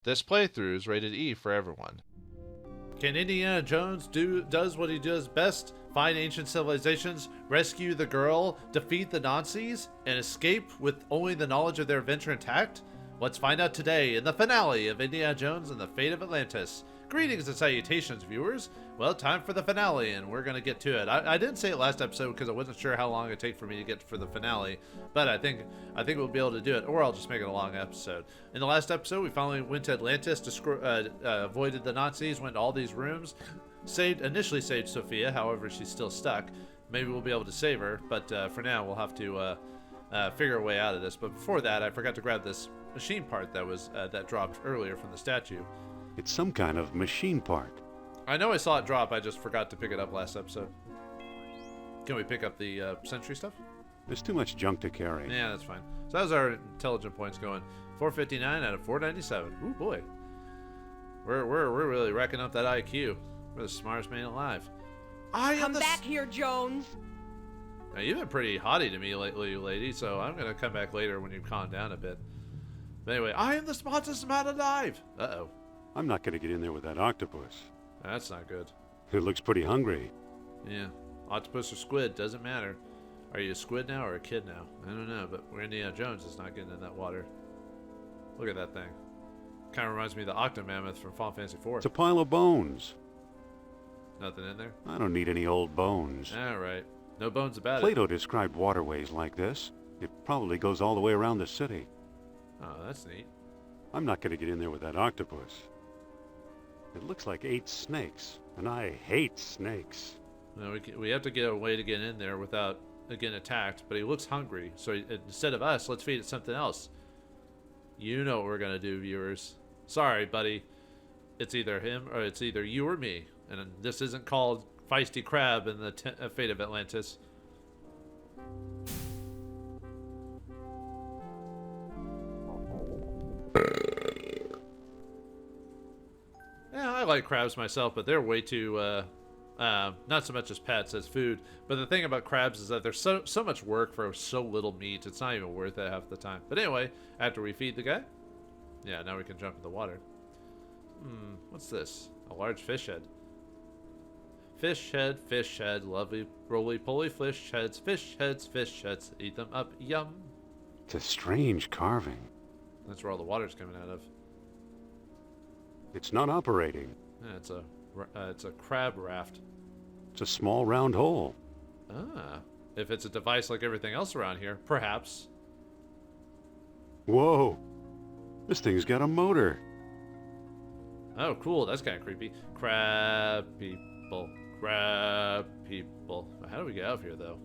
This playthrough is rated E for everyone. Can Indiana Jones does what he does best? Find ancient civilizations, rescue the girl, defeat the Nazis, and escape with only the knowledge of their adventure intact? Let's find out today in the finale of Indiana Jones and the Fate of Atlantis. Greetings and salutations, viewers. Well, time for the finale, and we're going to get to it. I didn't say it last episode because I wasn't sure how long it'd take for me to get for the finale, but I think we'll be able to do it, or I'll just make it a long episode. In the last episode, we finally went to Atlantis, avoided the Nazis, went to all these rooms, initially saved Sophia, however, she's still stuck. Maybe we'll be able to save her, but for now, we'll have to figure a way out of this. But before that, I forgot to grab this machine part that dropped earlier from the statue. It's some kind of machine part. I know I saw it drop, I just forgot to pick it up last episode. Can we pick up the sentry stuff? There's too much junk to carry. Yeah, that's fine. So how's our intelligent points going? 459 out of 497. Ooh, boy. We're really racking up that IQ. We're the smartest man alive. Come back here, Jones. Now, you've been pretty haughty to me lately, lady, so I'm going to come back later when you calm down a bit. But anyway, I am the smartest man alive. Uh-oh. I'm not going to get in there with that octopus. That's not good. It looks pretty hungry. Yeah. Octopus or squid, doesn't matter. Are you a squid now or a kid now? I don't know, but Indiana Jones is not getting in that water. Look at that thing. Kind of reminds me of the Octomammoth from Final Fantasy IV. It's a pile of bones. Nothing in there? I don't need any old bones. Alright. No bones about Plato described waterways like this. It probably goes all the way around the city. Oh, that's neat. I'm not going to get in there with that octopus. It looks like 8 snakes, and I hate snakes. No, we have to get a way to get in there without getting attacked, but he looks hungry, so instead of us, let's feed it something else. You know what we're going to do, viewers. Sorry, buddy. It's either him or it's either you or me, and this isn't called Feisty Crab in the Fate of Atlantis. Yeah, I like crabs myself, but they're way too, not so much as pets as food. But the thing about crabs is that there's so much work for so little meat, it's not even worth it half the time. But anyway, after we feed the guy, yeah, now we can jump in the water. What's this? A large fish head. Fish head, lovely, roly-poly fish heads, fish heads, eat them up, yum. It's a strange carving. That's where all the water's coming out of. It's not operating. Yeah, it's a crab raft. It's a small round hole. Ah, if it's a device like everything else around here, perhaps. Whoa! This thing's got a motor. Oh, cool. That's kind of creepy. Crab people. Crab people. How do we get out of here, though?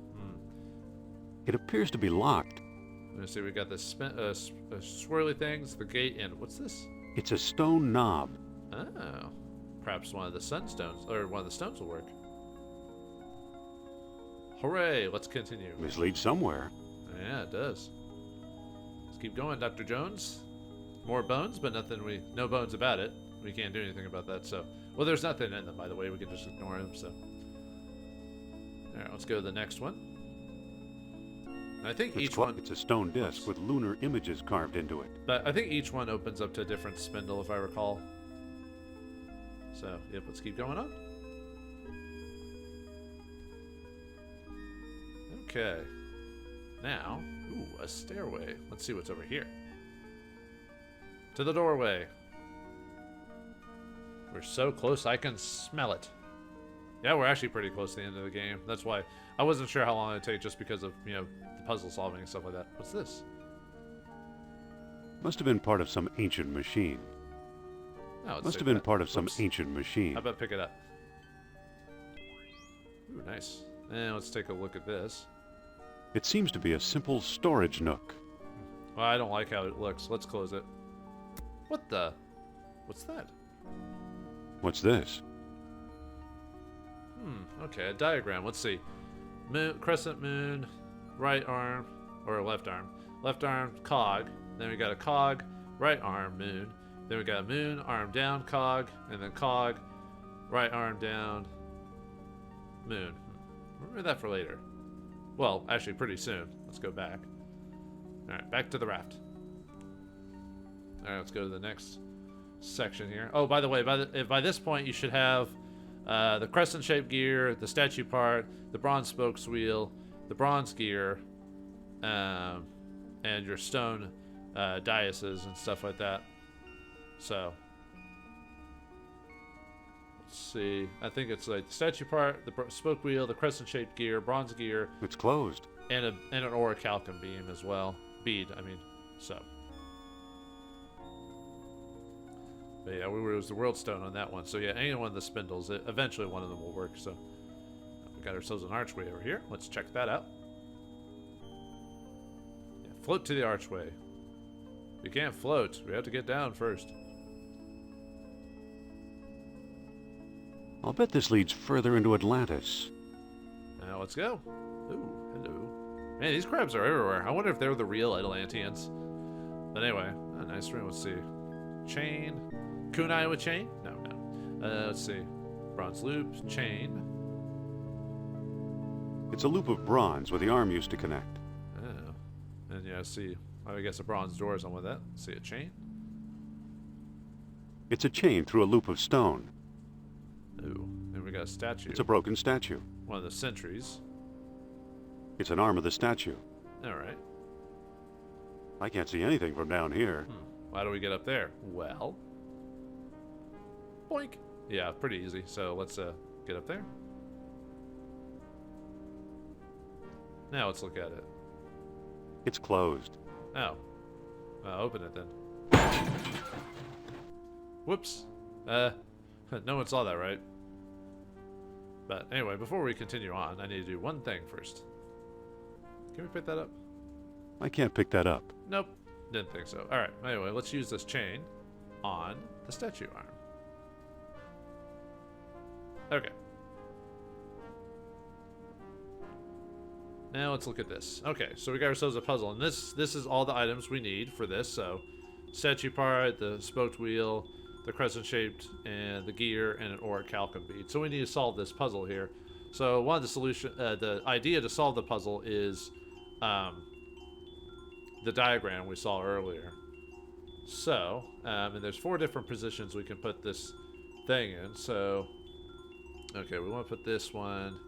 It appears to be locked. Let's see. We got the swirly things, the gate, and what's this? It's a stone knob. Oh. Perhaps one of the sunstones, or one of the stones will work. Hooray! Let's continue. This leads somewhere. Yeah, it does. Let's keep going, Dr. Jones. More bones, but no bones about it. We can't do anything about that, so... Well, there's nothing in them, by the way. We can just ignore them, so... Alright, let's go to the next one. And I think each one... It's a stone disc with lunar images carved into it. But I think each one opens up to a different spindle, if I recall. So, yep, let's keep going on. Okay. Now, ooh, a stairway. Let's see what's over here. To the doorway. We're so close, I can smell it. Yeah, we're actually pretty close to the end of the game. That's why I wasn't sure how long it would take just because of, the puzzle solving and stuff like that. What's this? Must have been part of some ancient machine. Oh, Must have been part of some ancient machine. How about pick it up? Ooh, nice. And let's take a look at this. It seems to be a simple storage nook. Well, I don't like how it looks. Let's close it. What the? What's that? What's this? Okay, a diagram. Let's see. Moon, crescent moon, right arm, or left arm. Left arm, cog. Then we got a cog, right arm, moon. Then we got a moon, arm down, cog, and then cog, right arm down, moon. Remember that for later. Well, actually pretty soon. Let's go back. Alright, back to the raft. Alright, let's go to the next section here. Oh, by the way, by this point you should have the crescent-shaped gear, the statue part, the bronze spokes wheel, the bronze gear, and your stone dioces and stuff like that. So let's see. I think it's like the statue part, the spoke wheel, the crescent-shaped gear, bronze gear. It's closed. And an orichalcum beam as well. Bead, I mean. So. But yeah, it was the world stone on that one. So yeah, any one of the spindles, eventually one of them will work. So we got ourselves an archway over here. Let's check that out. Yeah, float to the archway. We can't float. We have to get down first. I'll bet this leads further into Atlantis. Now let's go. Ooh, hello. Man, these crabs are everywhere. I wonder if they're the real Atlanteans. But anyway, a nice room. Let's see. Chain. Kunai with chain? No. Let's see. Bronze loop, chain. It's a loop of bronze where the arm used to connect. Oh. And yeah, see. I guess a bronze door is on with that. See a chain? It's a chain through a loop of stone. Ooh. And we got a statue. It's a broken statue. One of the sentries. It's an arm of the statue. Alright. I can't see anything from down here. How do we get up there? Well. Boink. Yeah, pretty easy. So let's get up there. Now let's look at it. It's closed. Oh. Open it then. Whoops. No one saw that, right? But anyway, before we continue on, I need to do one thing first. Can we pick that up? I can't pick that up. Nope. Didn't think so. Alright, anyway, let's use this chain on the statue arm. Okay. Now let's look at this. Okay, so we got ourselves a puzzle, and this is all the items we need for this. So, statue part, the spoked wheel, the crescent-shaped, and the gear, and an orichalcum bead. So we need to solve this puzzle here. So one of the idea to solve the puzzle is the diagram we saw earlier. So, and there's 4 different positions we can put this thing in. So, okay, we want to put this one.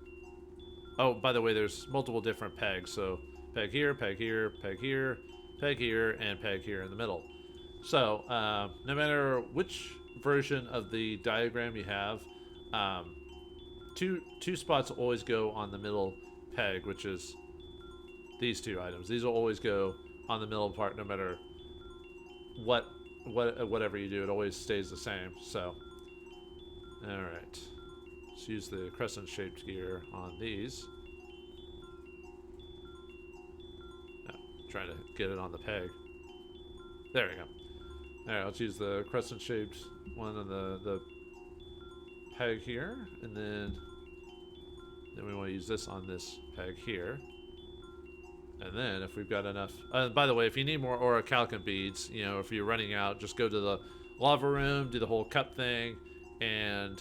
Oh, by the way, there's multiple different pegs. So, peg here, peg here, peg here, peg here, and peg here in the middle. So, no matter which version of the diagram you have, two spots will always go on the middle peg, which is these 2 items. These will always go on the middle part, no matter whatever you do. It always stays the same. So, all right. Let's use the crescent-shaped gear on these. No, trying to get it on the peg. There we go. All right, let's use the crescent-shaped one on the peg here, and then we want to use this on this peg here. And then if we've got enough, by the way, if you need more orichalcum beads, you know, if you're running out, just go to the lava room, do the whole cup thing, and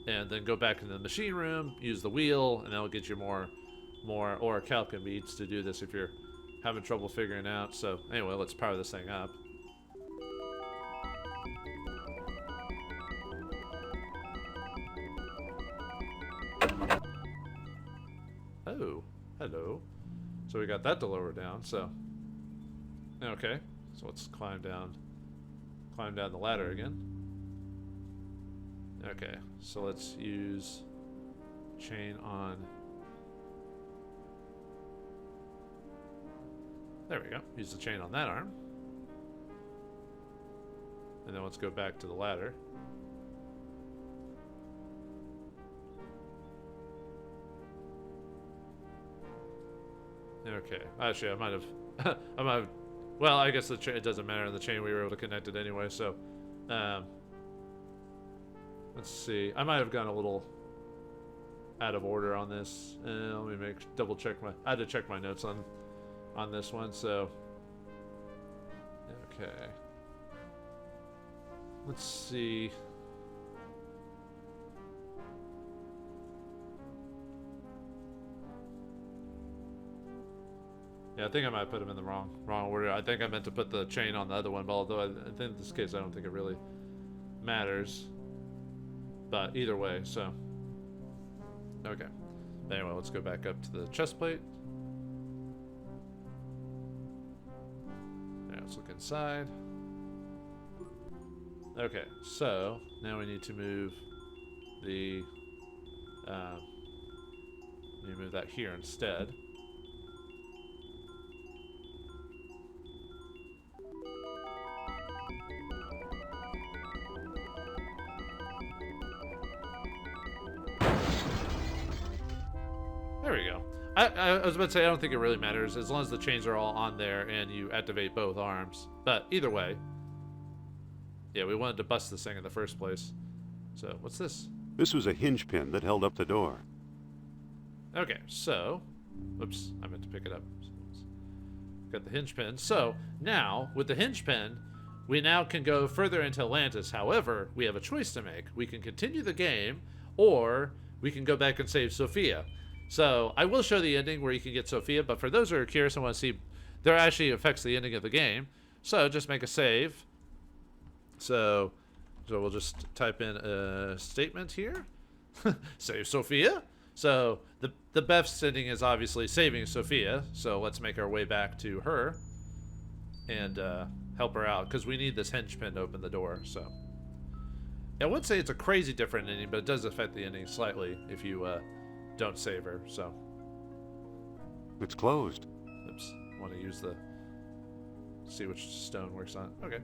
then go back into the machine room, use the wheel, and that'll get you more orichalcum beads to do this if you're having trouble figuring out. So anyway, let's power this thing up. Oh, hello. So we got that to lower down. So okay, so let's climb down the ladder again. Okay, so let's use chain on. There we go. Use the chain on that arm. And then let's go back to the ladder. Okay. Actually, I might have. Well, I guess it doesn't matter. The chain, we were able to connect it anyway. So, let's see. I might have gone a little out of order on this. Let me double check I had to check my notes on this one. So, okay. Let's see. Yeah, I think I might put them in the wrong order. I think I meant to put the chain on the other one, but although I think in this case I don't think it really matters. But either way, so. Okay. Anyway, let's go back up to the chest plate. Now let's look inside. Okay, so now we need to move the move that here instead. There we go. I was about to say, I don't think it really matters as long as the chains are all on there and you activate both arms. But either way, yeah, we wanted to bust this thing in the first place. So, what's this? This was a hinge pin that held up the door. Okay, so, oops, I meant to pick it up. Got the hinge pin. So, now, with the hinge pin, we now can go further into Atlantis. However, we have a choice to make. We can continue the game, or we can go back and save Sophia. So, I will show the ending where you can get Sophia, but for those who are curious and want to see, there actually affects the ending of the game. So, just make a save. So we'll just type in a statement here. Save Sophia. So, the best ending is obviously saving Sophia. So, let's make our way back to her and help her out, because we need this hinge pin to open the door, so. I wouldn't say it's a crazy different ending, but it does affect the ending slightly if you don't save her, so. It's closed. Oops. Want to use the... see which stone works on. Okay.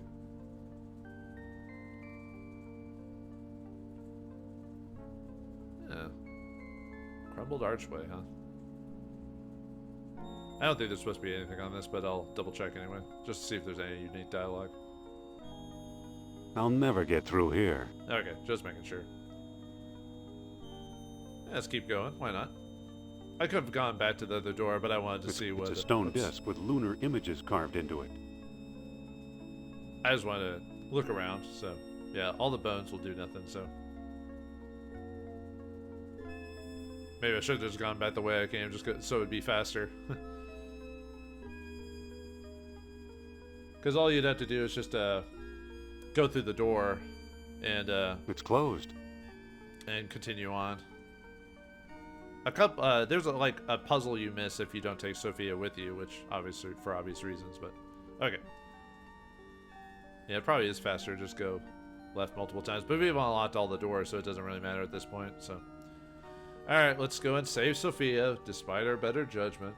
Yeah. Crumbled archway, huh? I don't think there's supposed to be anything on this, but I'll double check anyway, just to see if there's any unique dialogue. I'll never get through here. Okay, just making sure. Yeah, let's keep going. Why not? I could have gone back to the other door, but I wanted to see what... It's a stone disc with lunar images carved into it. I just wanted to look around, so... yeah, all the bones will do nothing, so... maybe I should have just gone back the way I came, just so it'd be faster. Because all you'd have to do is just go through the door and it's closed. And continue on. A couple there's like a puzzle you miss if you don't take Sophia with you, which obviously for obvious reasons, but okay. Yeah, it probably is faster to just go left multiple times, but we've unlocked all the doors, so it doesn't really matter at this point. So, all right, let's go and save Sophia, despite our better judgment.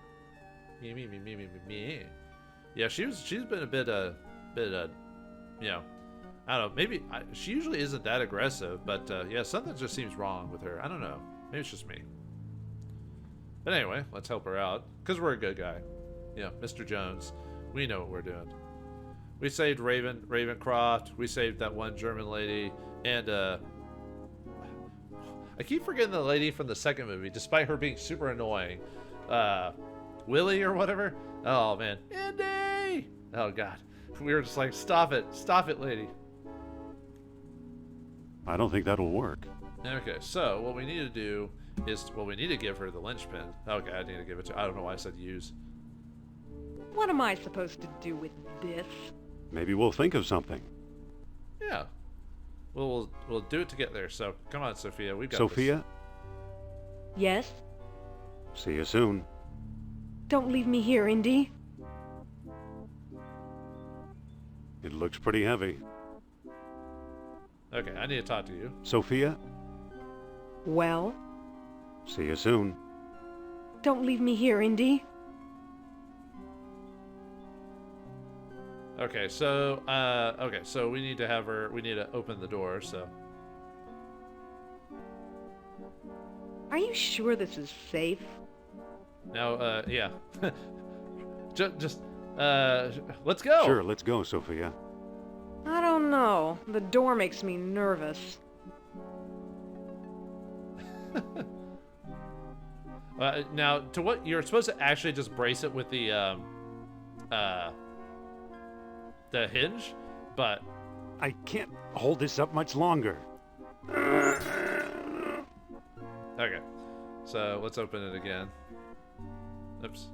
Me. Yeah, she's been a bit you know, I don't know, maybe she usually isn't that aggressive, but yeah, something just seems wrong with her. I don't know, maybe it's just me. But anyway, let's help her out, because we're a good guy. Yeah, Mr. Jones, we know what we're doing. We saved Ravencroft, we saved that one German lady, and I keep forgetting the lady from the second movie, despite her being super annoying. Willie or whatever? Oh man, Indy! Oh god, we were just like, stop it, lady. I don't think that'll work. Okay, so what we need to do is, well, we need to give her the linchpin. Okay, I need to give it to, I don't know why I said use. What am I supposed to do with this? Maybe we'll think of something. Yeah. We'll do it together. So come on, Sophia, we've got Sophia? this. Yes? See you soon. Don't leave me here, Indy. It looks pretty heavy. Okay, I need to talk to you. Sophia? Well? See you soon. Don't leave me here, Indy. Okay, so we need to have her, we need to open the door, so. Are you sure this is safe? Now, yeah. just, let's go. Sure, let's go, Sophia. I don't know. The door makes me nervous. Now, to what, you're supposed to actually just brace it with the hinge, but... I can't hold this up much longer. Okay, so let's open it again. Oops.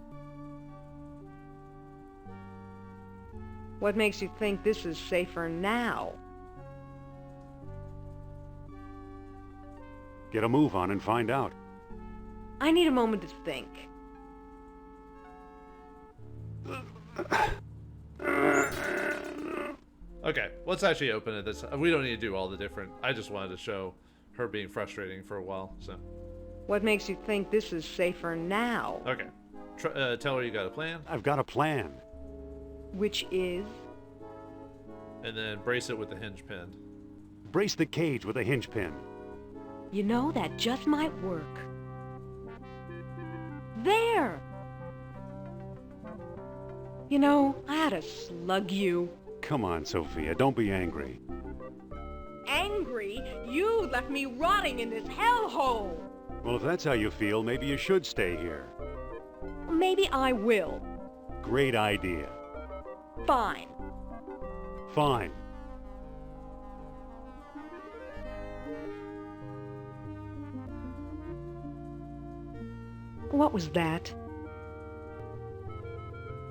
What makes you think this is safer now? Get a move on and find out. I need a moment to think. Okay, let's actually open it. This we don't need to do all the different. I just wanted to show her being frustrating for a while. So. What makes you think this is safer now? Okay. Tell her you got a plan. I've got a plan. Which is? And then brace it with the hinge pin. Brace the cage with a hinge pin. You know, that just might work. There! You know, I had to slug you. Come on, Sophia, don't be angry. Angry? You left me rotting in this hellhole! Well, if that's how you feel, maybe you should stay here. Maybe I will. Great idea. Fine. Fine. What was that?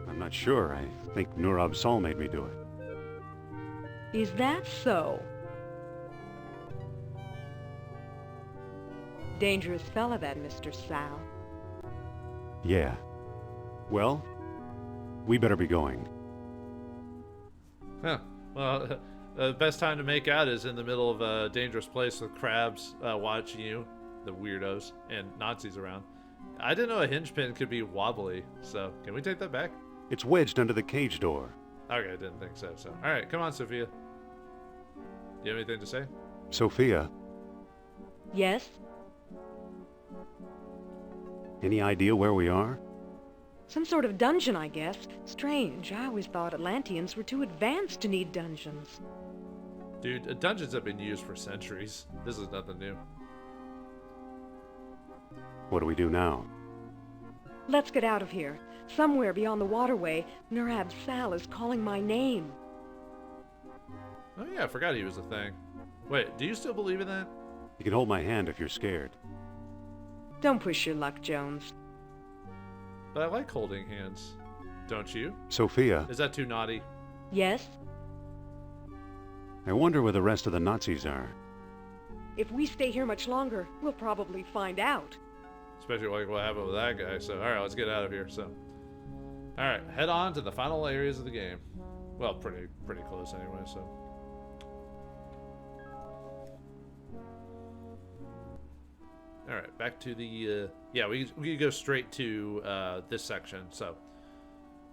I'm not sure. I think Nurab Sol made me do it. Is that so? Dangerous fella, that Mr. Sal. Yeah. Well, we better be going. Huh. Well, the best time to make out is in the middle of a dangerous place with crabs watching you, the weirdos, and Nazis around. I didn't know a hinge pin could be wobbly, so can we take that back? It's wedged under the cage door. Okay, I didn't think so. So, all right, come on, Sophia. Do you have anything to say? Sophia, Yes? any idea where we are? Some sort of dungeon, I guess. Strange. I always thought Atlanteans were too advanced to need dungeons. Dude, dungeons have been used for centuries. This is nothing new. What do we do now? Let's get out of here. Somewhere beyond the waterway, Nurab Sal is calling my name. Oh yeah, I forgot he was a thing. Wait, do you still believe in that? You can hold my hand if you're scared. Don't push your luck, Jones. But I like holding hands. Don't you? Sophia, Is that too naughty? Yes? I wonder where the rest of the Nazis are. If we stay here much longer, we'll probably find out. Especially like what happened with that guy. So, alright, let's get out of here. So, alright, head on to the final areas of the game. Well, pretty close anyway, so. Alright, back to the, yeah, we go straight to this section. So,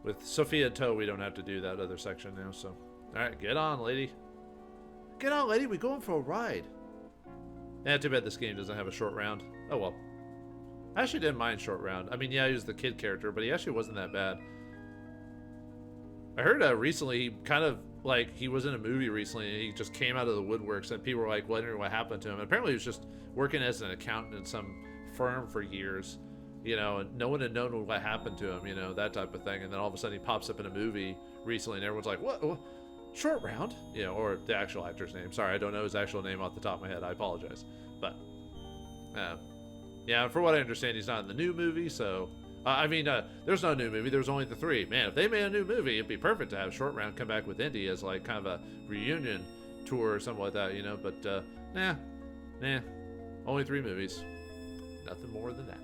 with Sophia in tow, we don't have to do that other section now, so. Alright, get on, lady. Get on, lady, we're going for a ride. Yeah, too bad this game doesn't have a short round. Oh well. I actually didn't mind short round. I mean, yeah, he was the kid character, but he actually wasn't that bad. I heard recently he kind of, like, he was in a movie recently and he just came out of the woodworks and people were like wondering what happened to him. And apparently he was just working as an accountant in some firm for years, you know, and no one had known what happened to him, you know, that type of thing. And then all of a sudden he pops up in a movie recently and everyone's like, what? Short round? You know, or the actual actor's name. Sorry, I don't know his actual name off the top of my head. I apologize. But, yeah, for what I understand, he's not in the new movie, so... there's no new movie. There's only the three. Man, if they made a new movie, it'd be perfect to have Short Round come back with Indy as, like, kind of a reunion tour or something like that, you know? But, nah. Only 3 movies. Nothing more than that.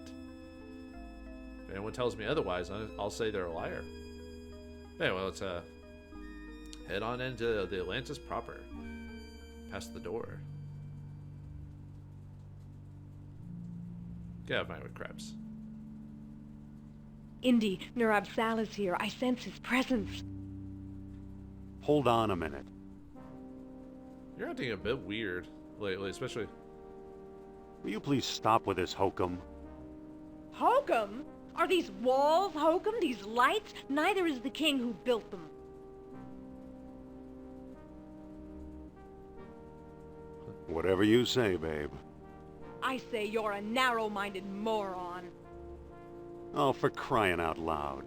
If anyone tells me otherwise, I'll say they're a liar. But anyway, let's, head on into the Atlantis proper. Past the door. Get out of my way, crabs. Indy, Nurab Sal is here. I sense his presence. Hold on a minute. You're acting a bit weird lately, especially... Will you please stop with this hokum? Hokum? Are these walls hokum? These lights? Neither is the king who built them. Whatever you say, babe. I say you're a narrow-minded moron. Oh, for crying out loud.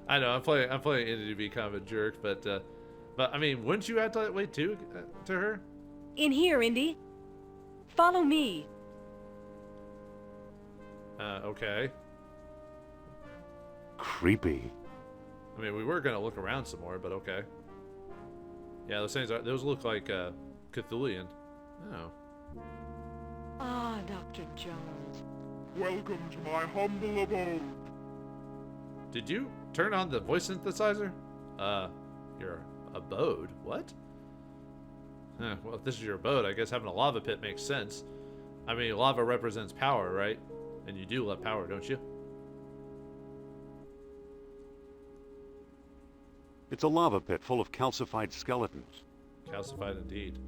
I know, I'm playing Indy to be kind of a jerk, but I mean, wouldn't you act that way too, to her? In here, Indy. Follow me. Okay. Creepy. I mean, we were gonna look around some more, but okay. Yeah, those look like Cthulhian. Oh. Ah, Dr. Jones. Welcome to my humble abode. Did you turn on the voice synthesizer? Your abode? What? Well, if this is your abode, I guess having a lava pit makes sense. I mean, lava represents power, right? And you do love power, don't you? It's a lava pit full of calcified skeletons. Calcified indeed.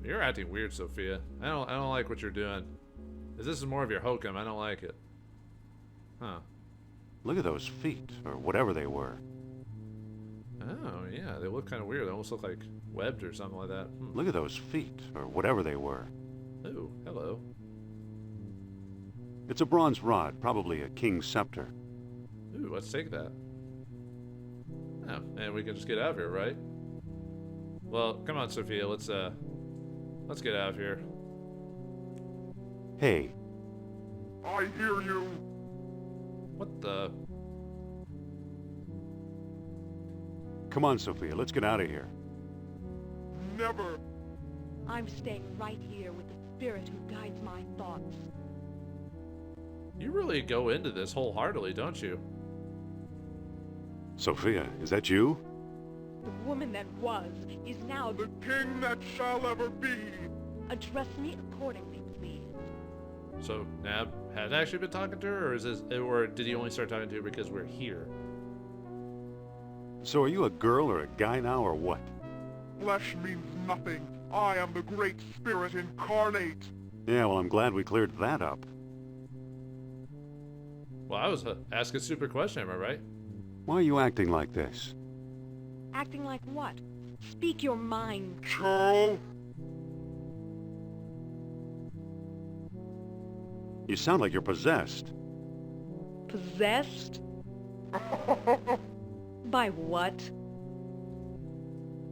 You're acting weird, Sophia. I don't like what you're doing. If this is more of your hokum, I don't like it. Huh. Look at those feet, or whatever they were. Oh, yeah, they look kind of weird. They almost look like webbed or something like that. Look at those feet, or whatever they were. Ooh, hello. It's a bronze rod, probably a king's scepter. Ooh, let's take that. Oh, and we can just get out of here, right? Well, come on, Sophia, let's get out of here. Hey. I hear you. What the? Come on, Sophia, let's get out of here. Never. I'm staying right here with the spirit who guides my thoughts. You really go into this wholeheartedly, don't you? Sophia, is that you? The woman that was is now The king that shall ever be. Address me accordingly, please. So Nab had actually been talking to her, or did he only start talking to her because we're here? So are you a girl or a guy now, or what? Flesh means nothing. I am the great spirit incarnate. Yeah, well, I'm glad we cleared that up. Well, I was asking a stupid question, am I right? Why are you acting like this? Acting like what? Speak your mind. Churl. You sound like you're possessed. Possessed? By what?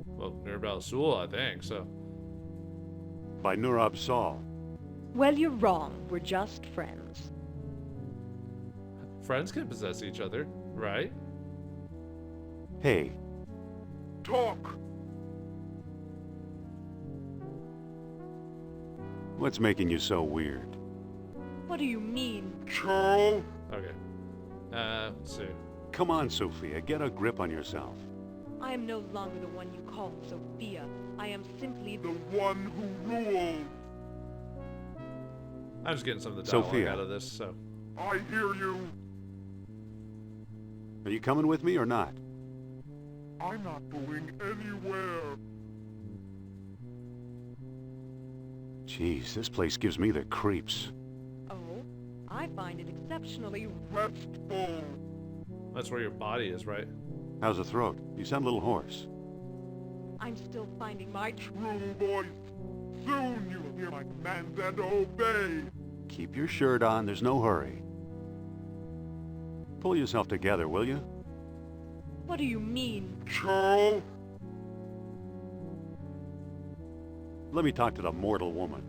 Well, Nurbal Sul, I think, so. By Nurab Saul. Well, you're wrong. We're just friends. Friends can possess each other, right? Hey, Talk. what's making you so weird? What do you mean? Churl. Okay. Let's see. Come on, Sophia, get a grip on yourself. I am no longer the one you call Sophia. I am simply The one who rules. I'm just getting some of the dialogue Sophia. out of this, so. I hear you. Are you coming with me or not? I'm not going anywhere. Jeez, this place gives me the creeps. Oh, I find it exceptionally Restful. That's where your body is, right? How's the throat? You sound a little hoarse. I'm still finding my True voice. Soon you will hear my commands and obey. Keep your shirt on, there's no hurry. Pull yourself together, will you? What do you mean? Churl. Let me talk to the mortal woman.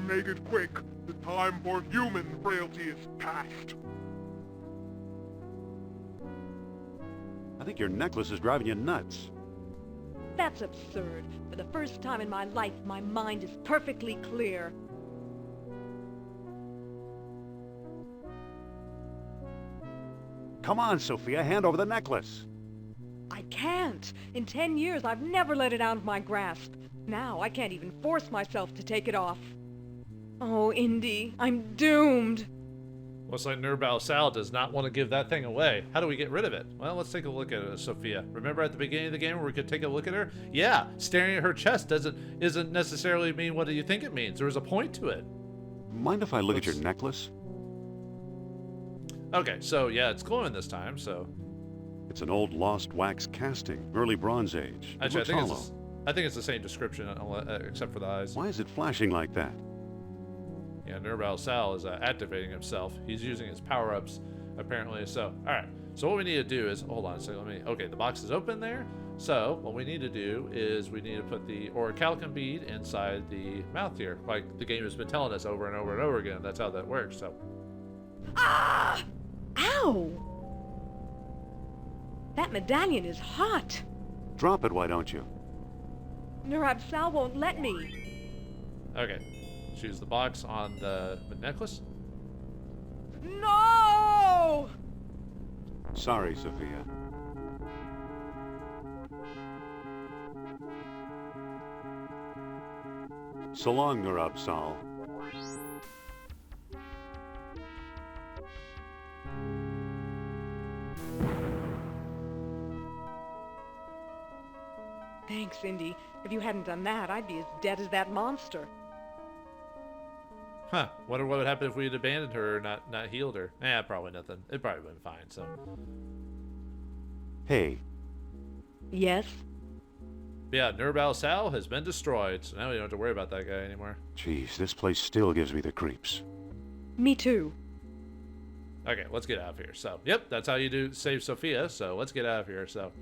Make it quick. The time for human frailty is past. I think your necklace is driving you nuts. That's absurd. For the first time in my life, my mind is perfectly clear. Come on, Sophia, hand over the necklace. I can't. In 10 years, I've never let it out of my grasp. Now, I can't even force myself to take it off. Oh, Indy, I'm doomed. Looks like Nurbal Sal does not want to give that thing away. How do we get rid of it? Well, let's take a look at it, Sophia. Remember at the beginning of the game where we could take a look at her? Yeah, staring at her chest isn't necessarily mean what do you think it means. There was a point to it. Mind if I look at your necklace? Okay, so yeah, it's glowing this time, so. It's an old lost wax casting, early Bronze Age. It Actually, looks hollow. I think it's the same description, except for the eyes. Why is it flashing like that? Yeah, Nurbal Sal is activating himself. He's using his power-ups, apparently. So, all right. So what we need to do is, hold on a second. Okay, the box is open there. So what we need to do is we need to put the orichalcum bead inside the mouth here, like the game has been telling us over and over and over again. That's how that works. So. Ah! Ow! That medallion is hot. Drop it, why don't you? Nurab Sal won't let me. Okay. Choose the box on the necklace. No! Sorry, Sophia. So long, Nurab Sal. Thanks, Indy. If you hadn't done that, I'd be as dead as that monster. Huh. Wonder what would happen if we had abandoned her or not healed her. Probably nothing. It probably would have been fine, so. Hey, Yes? But yeah, Nurbal Sal has been destroyed, so now we don't have to worry about that guy anymore. geez, this place still gives me the creeps. Me too. Okay, let's get out of here. So, yep, that's how you do save Sophia, so let's get out of here. So,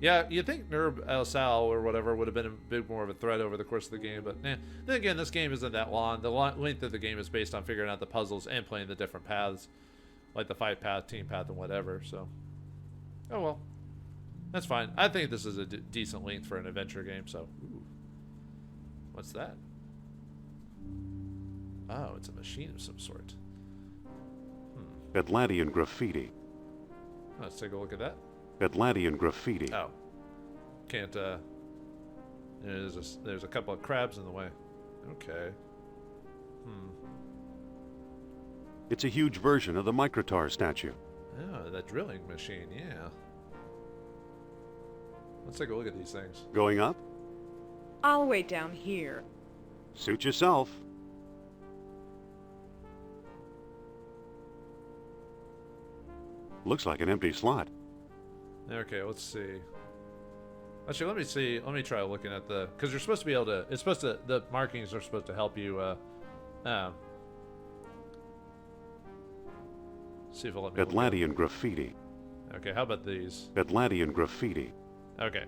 yeah, you'd think Nurb El Sal or whatever would have been a bit more of a threat over the course of the game, but then again, this game isn't that long. The length of the game is based on figuring out the puzzles and playing the different paths, like the fight path, team path, and whatever, so. Oh well. That's fine. I think this is a decent length for an adventure game, so. Ooh. What's that? Oh, it's a machine of some sort. Atlantean graffiti. Let's take a look at that. Atlantean graffiti. Oh. Can't, there's a couple of crabs in the way. Okay. It's a huge version of the Microtar statue. Oh, that drilling machine, yeah. Let's take a look at these things. Going up? I'll wait down here. Suit yourself. Looks like an empty slot. Okay, let's see. Actually, let me see. Let me try looking at the... Because you're supposed to be able to... It's supposed to... The markings are supposed to help you, see if it'll let me... Atlantean graffiti. Okay, how about these? Atlantean graffiti. Okay.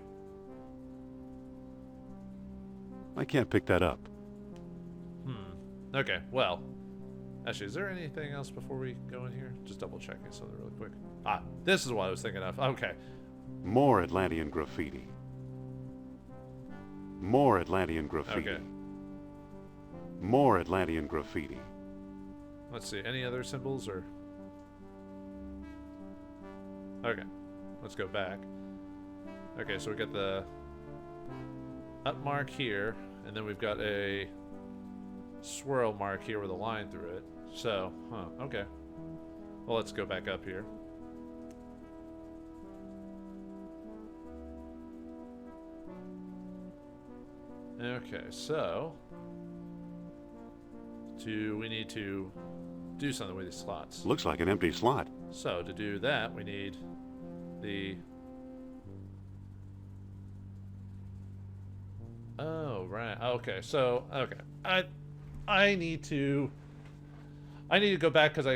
I can't pick that up. Okay, well. Actually, is there anything else before we go in here? Just double checking something really quick. Ah, this is what I was thinking of. Okay. More Atlantean graffiti. More Atlantean graffiti. Okay. More Atlantean graffiti. Let's see. Any other symbols or... Okay. Let's go back. Okay, so we got the up mark here, and then we've got a swirl mark here with a line through it. So, okay. Well, let's go back up here. Okay, so we need to do something with these slots. Looks like an empty slot. So to do that, we need the... Oh, right. Okay, so, okay. I need to go back because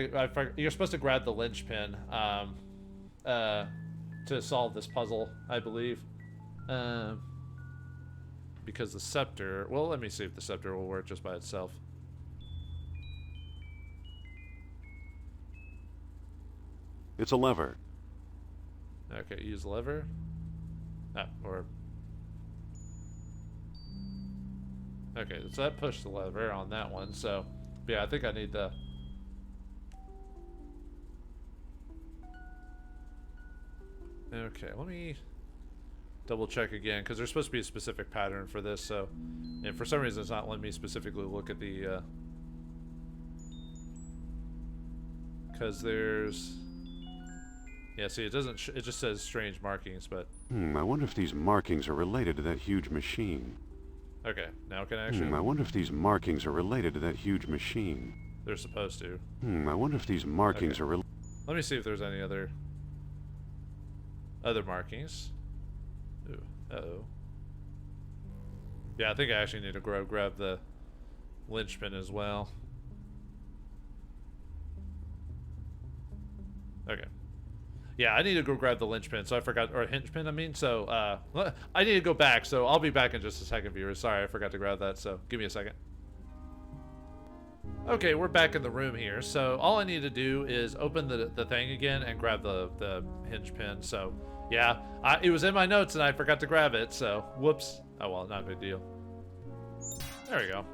you're supposed to grab the linchpin to solve this puzzle, I believe. Because the scepter... Well, let me see if the scepter will work just by itself. It's a lever. Okay, use the lever. Or... Okay, so that pushed the lever on that one, so... Yeah, I think I need the... Okay, let me double check again, because there's supposed to be a specific pattern for this, so... And for some reason it's not letting me specifically look at the, because there's... Yeah, see, it doesn't... it just says strange markings, but... I wonder if these markings are related to that huge machine. Okay, now can I actually... I wonder if these markings are related to that huge machine. They're supposed to. I wonder if these markings are related... Let me see if there's any other markings. Ooh, uh-oh. Yeah, I think I actually need to grab the linchpin as well. Okay. Yeah, I need to go grab the linchpin, so I forgot, or hinchpin, I mean, so, I need to go back, so I'll be back in just a second, viewers. Sorry, I forgot to grab that, so give me a second. Okay, we're back in the room here, so all I need to do is open the thing again and grab the hinge pin, so Yeah, it was in my notes and I forgot to grab it, so whoops. Oh well, not a big deal. There we go.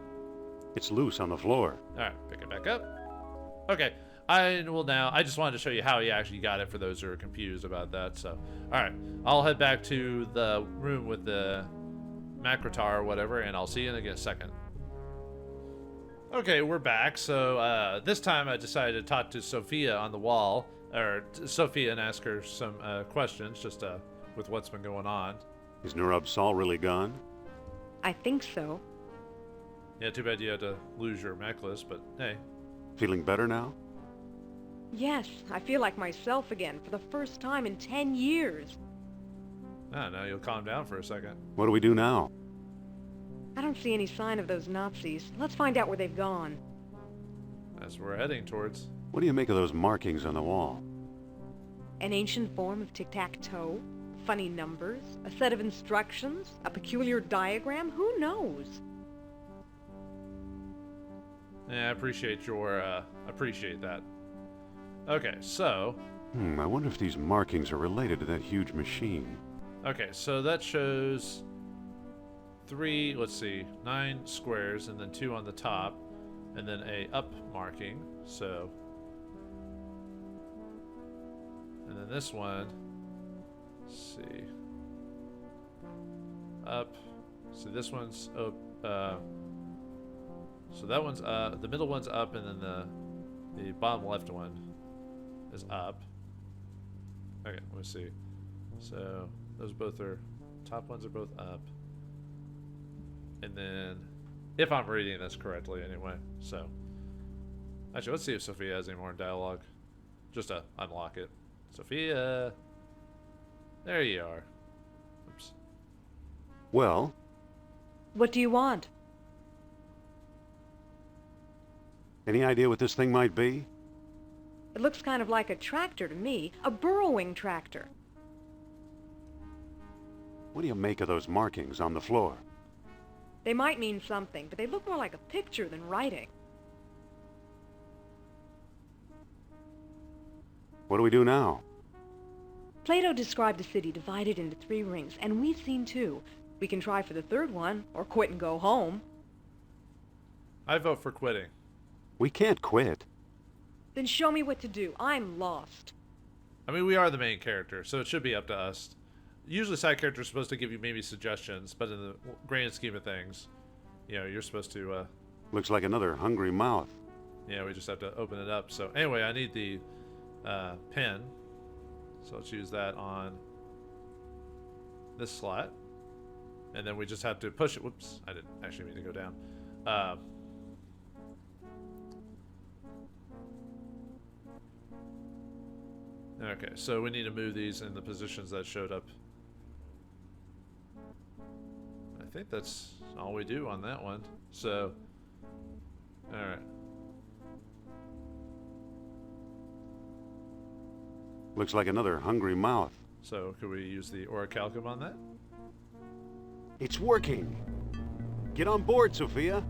It's loose on the floor. Alright, pick it back up. Okay, I just wanted to show you how he actually got it for those who are confused about that, so. Alright, I'll head back to the room with the Macrotar or whatever, and I'll see you in a second. Okay, we're back, so this time I decided to talk to Sophia on the wall, or Sophia, and ask her some questions, just with what's been going on. Is Nurub Sol really gone? I think so. Yeah, too bad you had to lose your necklace, but hey. Feeling better now? Yes, I feel like myself again for the first time in 10 years. Ah, now you'll calm down for a second. What do we do now? I don't see any sign of those Nazis. Let's find out where they've gone. That's where we're heading towards. What do you make of those markings on the wall? An ancient form of tic-tac-toe? Funny numbers? A set of instructions? A peculiar diagram? Who knows? Yeah, I appreciate that. Okay, so... I wonder if these markings are related to that huge machine. Okay, so that shows 9 squares, and then 2 on the top, and then a up marking, so... And then this one, let's see... Up, so this one's up, so that one's the middle one's up, and then the bottom left one is up. Okay, let me see. So those both are, top ones are both up. And then, if I'm reading this correctly anyway, so. Actually, let's see if Sophia has any more dialogue. Just to unlock it. Sophia! There you are. Oops. Well? What do you want? Any idea what this thing might be? It looks kind of like a tractor to me. A burrowing tractor. What do you make of those markings on the floor? They might mean something, but they look more like a picture than writing. What do we do now? Plato described the city divided into 3 rings, and we've seen 2. We can try for the 3rd one, or quit and go home. I vote for quitting. We can't quit. Then show me what to do. I'm lost. I mean, we are the main character, so it should be up to us. Usually side characters are supposed to give you maybe suggestions, but in the grand scheme of things, you know, you're supposed to, Looks like another hungry mouth. yeah, we just have to open it up. So anyway, I need the pen. So let's use that on this slot. And then we just have to push it. Whoops, I didn't actually mean to go down. Okay, so we need to move these in the positions that showed up. I think that's all we do on that one. So, alright. Looks like another hungry mouth. So, could we use the orichalcum on that? It's working! Get on board, Sophia!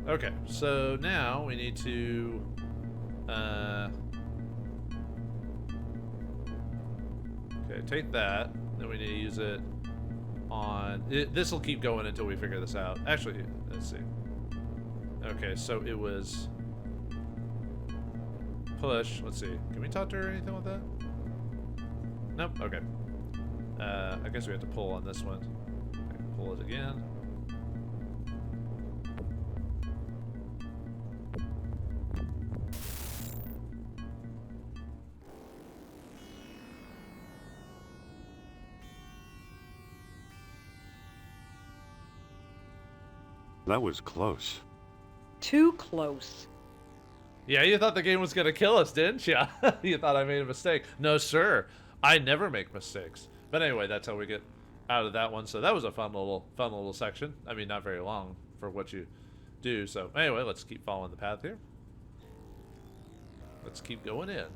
Okay, so now we need to okay, take that, then we need to use it on this will keep going until we figure this out. Actually, let's see. Okay, so it was push. Let's see. Can we talk to her or anything with that? Nope. Okay. I guess we have to pull on this one. Okay, pull it again. That was close. Too close. Yeah, you thought the game was gonna kill us, didn't you? You thought I made a mistake. No, sir. I never make mistakes. But anyway, that's how we get out of that one. So that was a fun little section. I mean, not very long for what you do. So anyway, let's keep following the path here. Let's keep going in.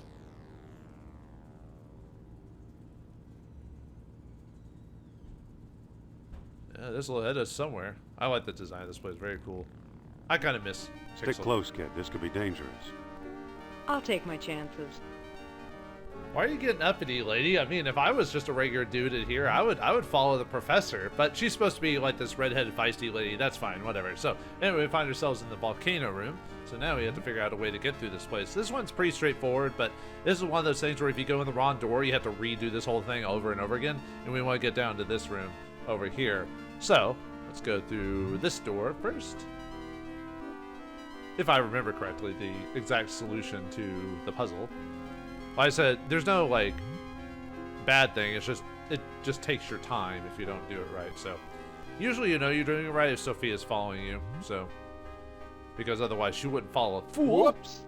Yeah, this will head us somewhere. I like the design of this place. Very cool. I kind of miss Stick pixel. close, kid. This could be dangerous. I'll take my chances. Why are you getting uppity, lady? I mean, if I was just a regular dude in here, I would follow the professor. But she's supposed to be like this redheaded feisty lady. That's fine, whatever. So anyway, we find ourselves in the volcano room. So now we have to figure out a way to get through this place. This one's pretty straightforward, but this is one of those things where if you go in the wrong door, you have to redo this whole thing over and over again. And we want to get down to this room over here. So let's go through this door first. If I remember correctly, the exact solution to the puzzle. Like I said, there's no like bad thing. It's just it just takes your time if you don't do it right. So usually you know you're doing it right if Sophia's following you. So because otherwise she wouldn't follow. Fool. Whoops.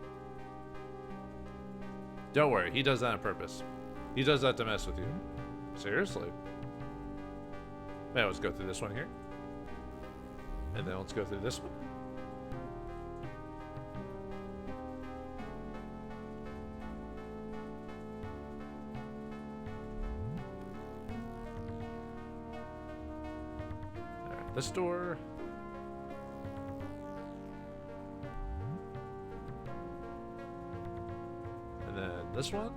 Don't worry, he does that on purpose. He does that to mess with you. Seriously. Now let's go through this one here. And then let's go through this one. Alright, this door. And then this one.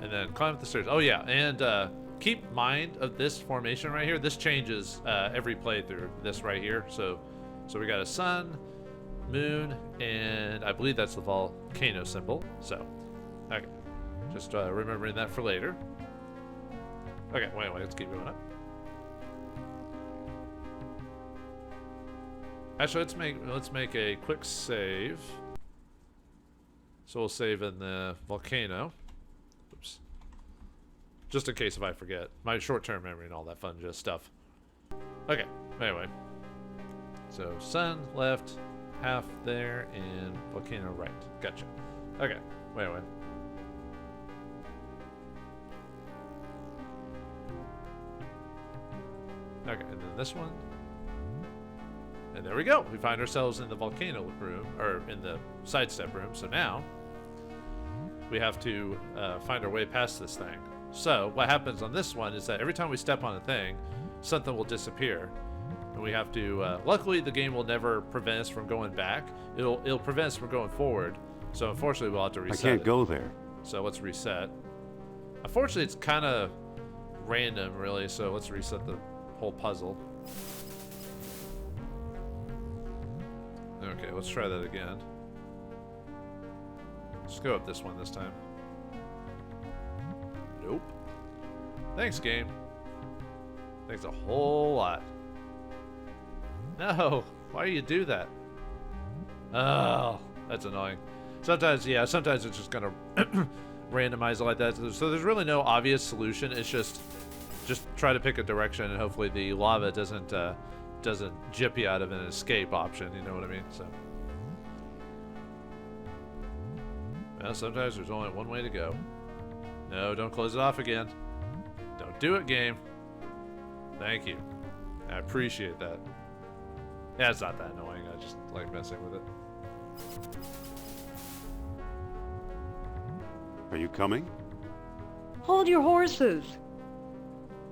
And then climb up the stairs. Oh yeah, and keep mind of this formation right here. This changes every playthrough. This right here. So we got a sun, moon, and I believe that's the volcano symbol. So, okay, just remembering that for later. Okay, wait, let's keep going up. Actually, let's make a quick save. So we'll save in the volcano. Oops. Just in case if I forget. My short-term memory and all that fun just stuff. Okay, anyway. So sun left, half there, and volcano right. Gotcha. Okay, wait. Okay, and then this one. And there we go. We find ourselves in the volcano room, or in the sidestep room. So now we have to find our way past this thing. So what happens on this one is that every time we step on a thing, something will disappear, and we have to. Luckily, the game will never prevent us from going back. It'll prevent us from going forward. So unfortunately, we'll have to reset. I can't go there. So let's reset. Unfortunately, it's kind of random, really. So let's reset the whole puzzle. Okay, let's try that again. Let's go up this one this time. Nope. Thanks, game. Thanks a whole lot. No, why do you do that? Oh, that's annoying. Sometimes it's just gonna randomize it like that. So there's really no obvious solution. It's just try to pick a direction, and hopefully the lava doesn't jip you out of an escape option. You know what I mean? So, well, sometimes there's only one way to go. No, don't close it off again. Don't do it, game. Thank you. I appreciate that. Yeah, it's not that annoying. I just like messing with it. Are you coming? Hold your horses.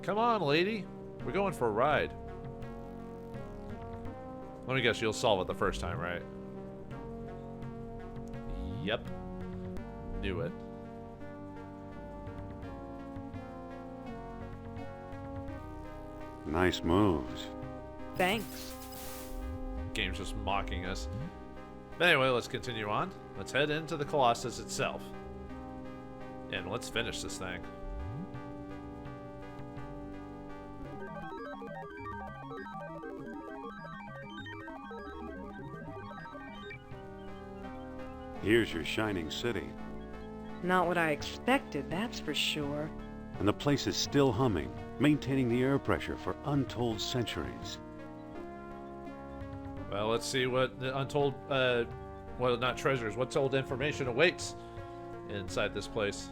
Come on, lady. We're going for a ride. Let me guess, you'll solve it the first time, right? Yep. Knew it. Nice moves. Thanks. Game's just mocking us. But anyway, let's continue on. Let's head into the Colossus itself. And let's finish this thing. Here's your shining city. Not what I expected, that's for sure. And the place is still humming, maintaining the air pressure for untold centuries. Well, let's see what the untold, well, not treasures, what's old information awaits inside this place.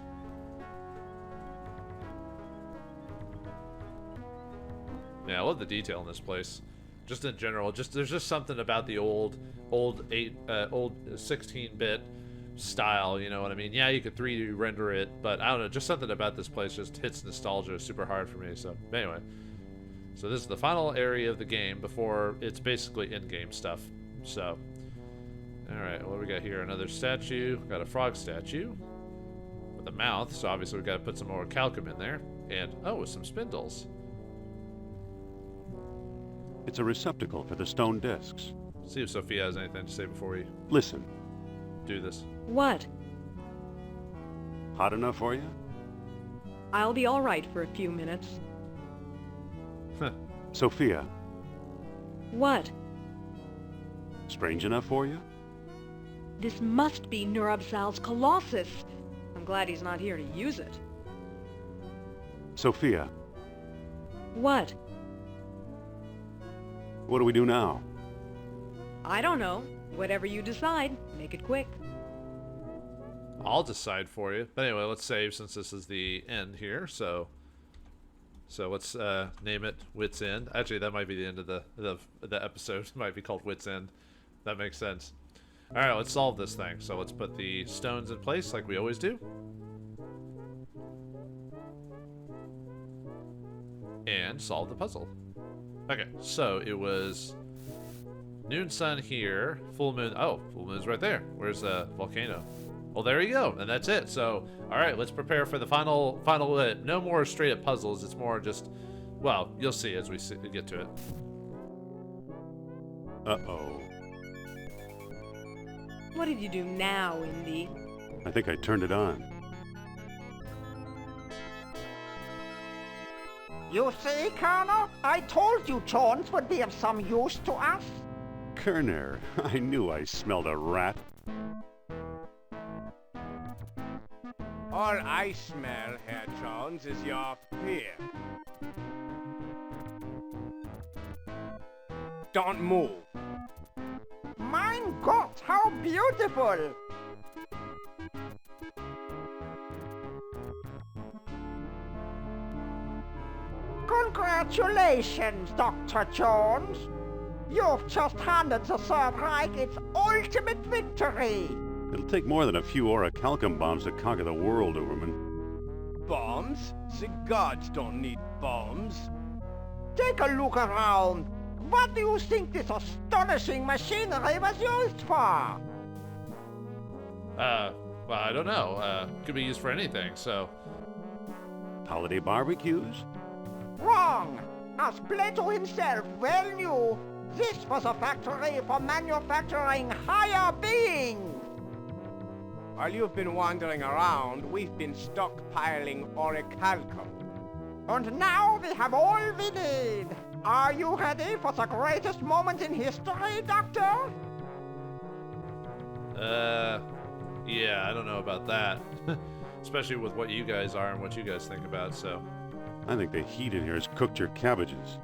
Yeah, I love the detail in this place. Just in general, there's just something about the old 16-bit style, you know what I mean? Yeah, you could 3D render it, but I don't know, just something about this place just hits nostalgia super hard for me. So anyway, so this is the final area of the game before it's basically in-game stuff. So, all right, what do we got here? Another statue. Got a frog statue with a mouth, so obviously we got to put some more calcum in there. And oh, some spindles. It's a receptacle for the stone discs. See if Sophia has anything to say before we Listen, do this. What? hot enough for you? I'll be all right for a few minutes. Sophia, What? strange enough for you? This must be Nurabzal's Colossus. I'm glad he's not here to use it. Sophia, What? what do we do now? I don't know. Whatever you decide, make it quick. I'll decide for you. But anyway, let's save since this is the end here. So let's name it Wits End. Actually, that might be the end of the episode. It might be called Wits End. That makes sense. All right, let's solve this thing. So let's put the stones in place like we always do. And solve the puzzle. Okay, so it was noon sun here, full moon. Oh, full moon's right there. Where's the volcano? Well, there you go, and that's it. So, all right, let's prepare for the final. No more straight up puzzles. It's more just, well, you'll see as we get to it. Uh-oh. What did you do now, Indy? I think I turned it on. You see, Colonel? I told you Jones would be of some use to us. Kerner, I knew I smelled a rat. All I smell, Herr Jones, is your fear. Don't move. Mein Gott, how beautiful! Congratulations, Dr. Jones. You've just handed the Third Reich its ultimate victory. It'll take more than a few orichalcum bombs to conquer the world, Uberman. Bombs? The gods don't need bombs. Take a look around. What do you think this astonishing machinery was used for? Well, I don't know. Could be used for anything. So, Holiday barbecues? Wrong! As Plato himself well knew, this was a factory for manufacturing higher beings. While you've been wandering around, we've been stockpiling orichalcum. And now we have all we need. Are you ready for the greatest moment in history, Doctor? Yeah, I don't know about that. Especially with what you guys are and what you guys think about, so. I think the heat in here has cooked your cabbages.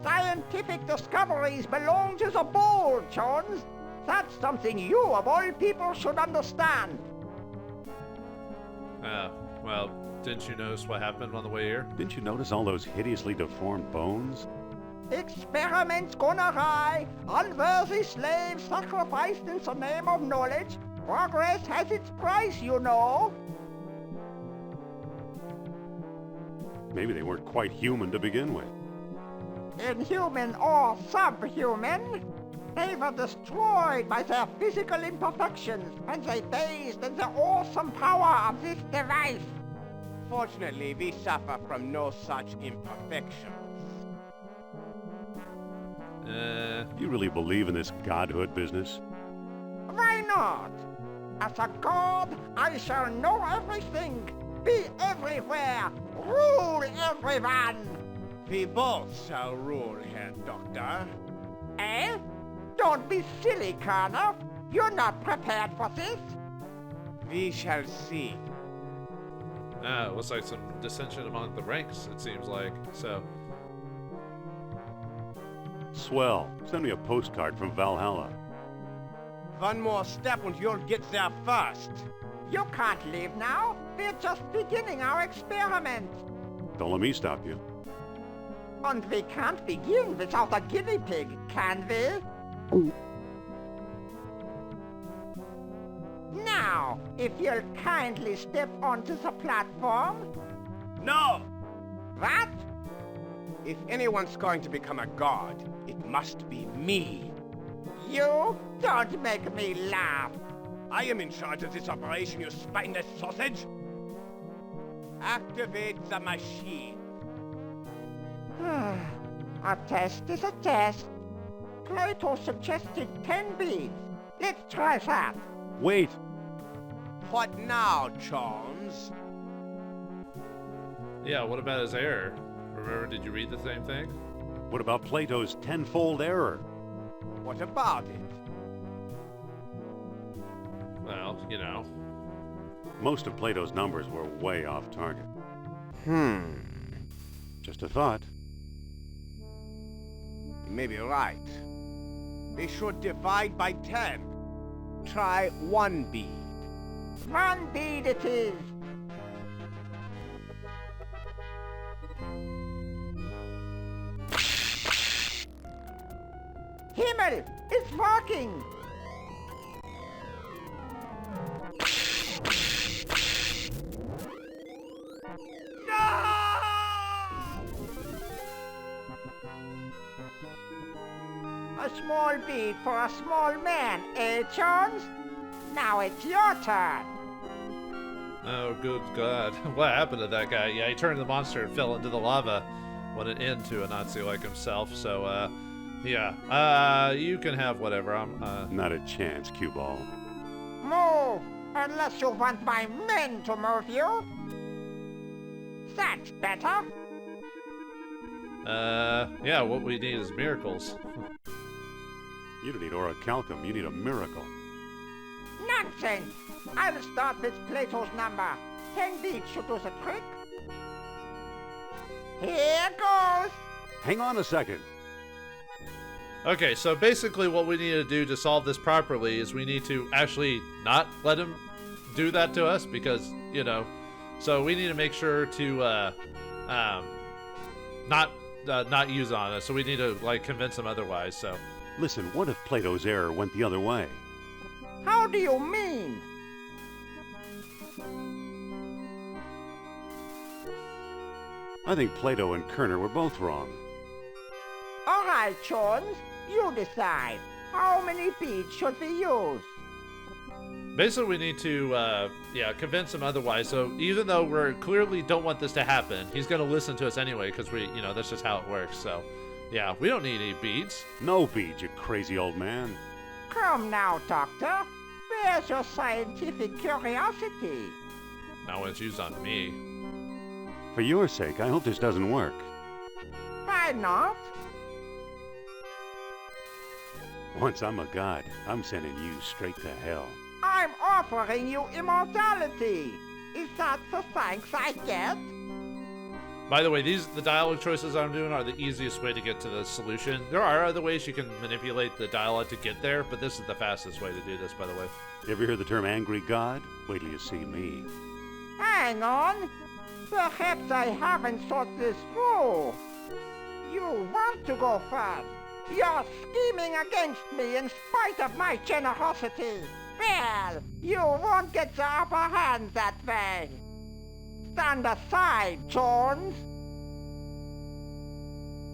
Scientific discoveries belong to the bold, Jones. That's something you, of all people, should understand. Well, didn't you notice what happened on the way here? Didn't you notice all those hideously deformed bones? Experiments gone awry, unworthy slaves sacrificed in the name of knowledge. Progress has its price, you know. Maybe they weren't quite human to begin with. Inhuman or subhuman, they were destroyed by their physical imperfections when they bathed in the awesome power of this device. Fortunately, we suffer from no such imperfections. You really believe in this godhood business? Why not? As a god, I shall know everything, be everywhere, rule everyone. We both shall rule, Herr Doctor. Eh? Don't be silly, Colonel. You're not prepared for this. We shall see. It looks like some dissension among the ranks, it seems like, so. Swell. Send me a postcard from Valhalla. One more step and you'll get there first. You can't leave now. We're just beginning our experiment. Don't let me stop you. And we can't begin without a guinea pig, can we? Now, if you'll kindly step onto the platform. No! What? If anyone's going to become a god, it must be me. You don't make me laugh. I am in charge of this operation, you spineless sausage! Activate the machine. A test is a test. Plato suggested 10 beads. Let's try that. Wait! What now, Jones? Yeah, what about his error? Remember, did you read the same thing? What about Plato's tenfold error? What about it? Well, you know. Most of Plato's numbers were way off target. Just a thought. You may be right. They should divide by 10. Try 1 bead. 1 bead it is. Himmel! It's working! A small bead for a small man, eh, Jones? Now it's your turn. Oh, good God. What happened to that guy? Yeah, he turned the monster and fell into the lava. What an end to a Nazi like himself. So, yeah. You can have whatever. I'm, Not a chance, cue ball. Move! Unless you want my men to move you. That's better. Yeah, what we need is miracles. You don't need orichalcum, you need a miracle. Nonsense! I'll start with Plato's number. 10 beats should do the trick. Here goes! Hang on a second. Okay, so basically what we need to do to solve this properly is we need to actually not let him do that to us because, you know, so we need to make sure to, not use on us. So we need to, like, convince him otherwise, so. Listen, what if Plato's error went the other way? How do you mean? I think Plato and Kerner were both wrong. All right, Jones, you decide. How many beads should we use? Basically, we need to, convince him otherwise. So even though we clearly don't want this to happen, he's going to listen to us anyway because that's just how it works. So, yeah, we don't need any beads. No beads, you crazy old man. Come now, Doctor. Where's your scientific curiosity? Now when it's used on me. For your sake, I hope this doesn't work. Why not? Once I'm a god, I'm sending you straight to hell. I'm offering you immortality. Is that the thanks I get? By the way, the dialogue choices I'm doing are the easiest way to get to the solution. There are other ways you can manipulate the dialogue to get there, but this is the fastest way to do this, by the way. You ever hear the term angry god? Wait till you see me. Hang on. Perhaps I haven't thought this through. You want to go first. You're scheming against me in spite of my generosity. Well, you won't get the upper hand that way. Stand aside, Jones.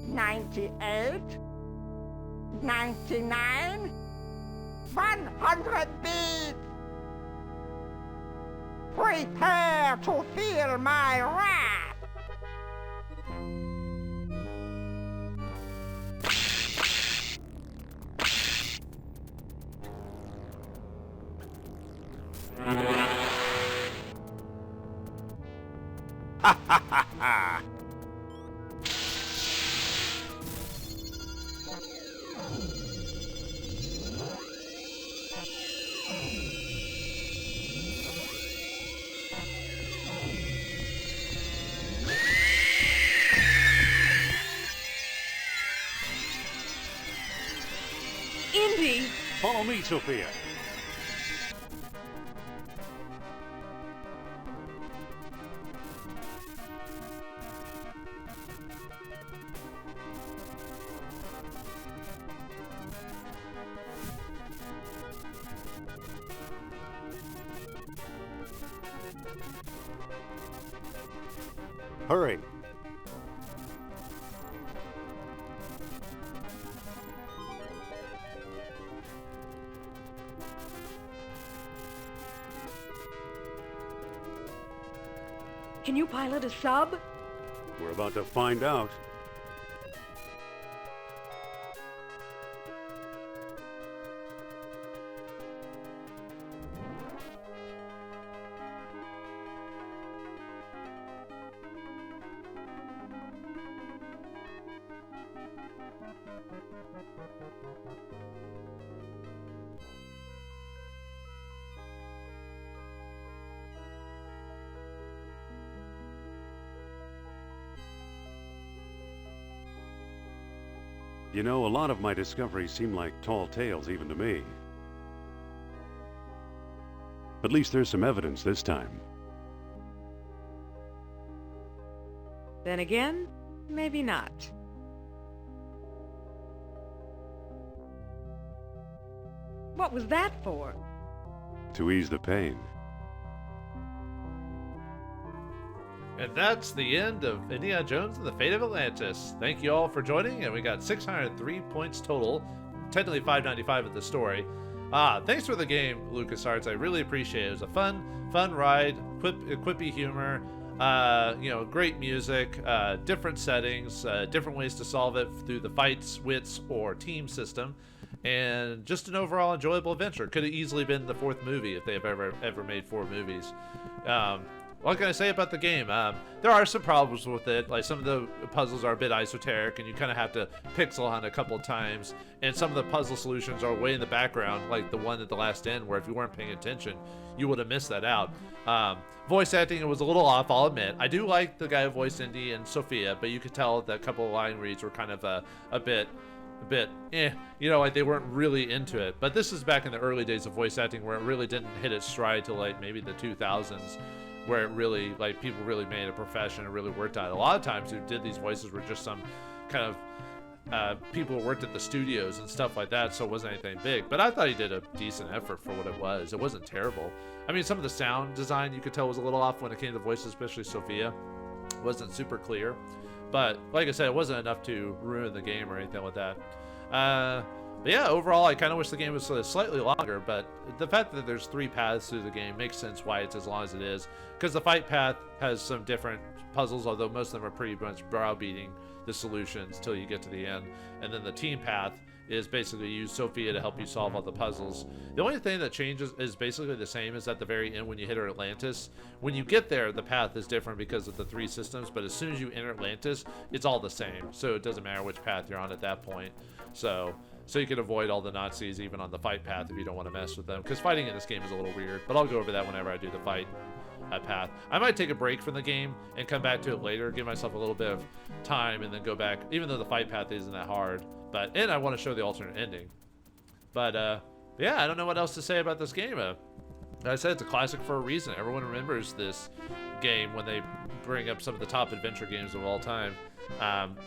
98, 99, 100 beats. Prepare to feel my wrath. Ha ha ha ha! Indy! Follow me, Sophia. Hurry! Can you pilot a sub? We're about to find out. You know, a lot of my discoveries seem like tall tales even to me. At least there's some evidence this time. Then again, maybe not. What was that for? To ease the pain. And that's the end of Indiana Jones and the Fate of Atlantis. Thank you all for joining, and we got 603 points total. Technically 595 at the story. Thanks for the game, LucasArts. I really appreciate it. It was a fun ride, quippy humor, great music, different settings, different ways to solve it through the fights, wits, or team system, and just an overall enjoyable adventure. Could have easily been the fourth movie if they have ever made 4 movies. What can I say about the game? There are some problems with it. Like, some of the puzzles are a bit esoteric, and you kind of have to pixel hunt a couple of times. And some of the puzzle solutions are way in the background, like the one at the last end, where if you weren't paying attention, you would have missed that out. Voice acting was a little off, I'll admit. I do like the guy who voiced Indy and Sophia, but you could tell that a couple of line reads were kind of a bit, like they weren't really into it. But this is back in the early days of voice acting, where it really didn't hit its stride till like maybe the 2000s. Where it really, like, people really made a profession and really worked at it. A lot of times who did these voices were just some kind of people who worked at the studios and stuff like that, so it wasn't anything big. But I thought he did a decent effort for what it was. It wasn't terrible. I mean, some of the sound design you could tell was a little off when it came to voices, especially Sophia. It wasn't super clear. But like I said, it wasn't enough to ruin the game or anything like that. But yeah, overall, I kind of wish the game was slightly longer, but the fact that there's 3 paths through the game makes sense why it's as long as it is. Because the fight path has some different puzzles, although most of them are pretty much browbeating the solutions till you get to the end. And then the team path is basically you use Sophia to help you solve all the puzzles. The only thing that changes is basically the same as at the very end when you hit Atlantis. When you get there, the path is different because of the 3 systems, but as soon as you enter Atlantis, it's all the same. So it doesn't matter which path you're on at that point. So you can avoid all the Nazis even on the fight path if you don't want to mess with them. Because fighting in this game is a little weird, but I'll go over that whenever I do the fight path. I might take a break from the game and come back to it later, give myself a little bit of time, and then go back, even though the fight path isn't that hard. And I want to show the alternate ending. But yeah, I don't know what else to say about this game. I said it's a classic for a reason. Everyone remembers this game when they bring up some of the top adventure games of all time.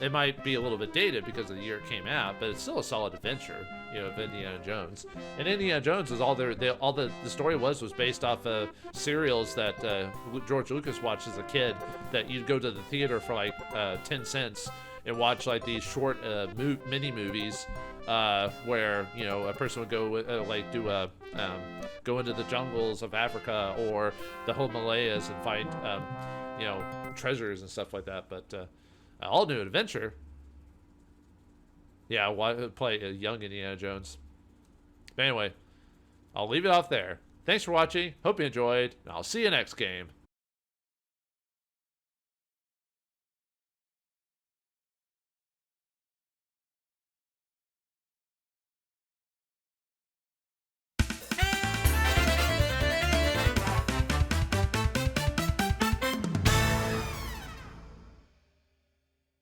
It might be a little bit dated because of the year it came out, but it's still a solid adventure, of Indiana Jones. And Indiana Jones is all the story was based off of serials that George Lucas watched as a kid. That you'd go to the theater for like 10 cents and watch like these short mini movies where a person would go go into the jungles of Africa or the Himalayas and find treasures and stuff like that. But all new adventure. Yeah, play a young Indiana Jones. But anyway, I'll leave it off there. Thanks for watching. Hope you enjoyed, and I'll see you next game.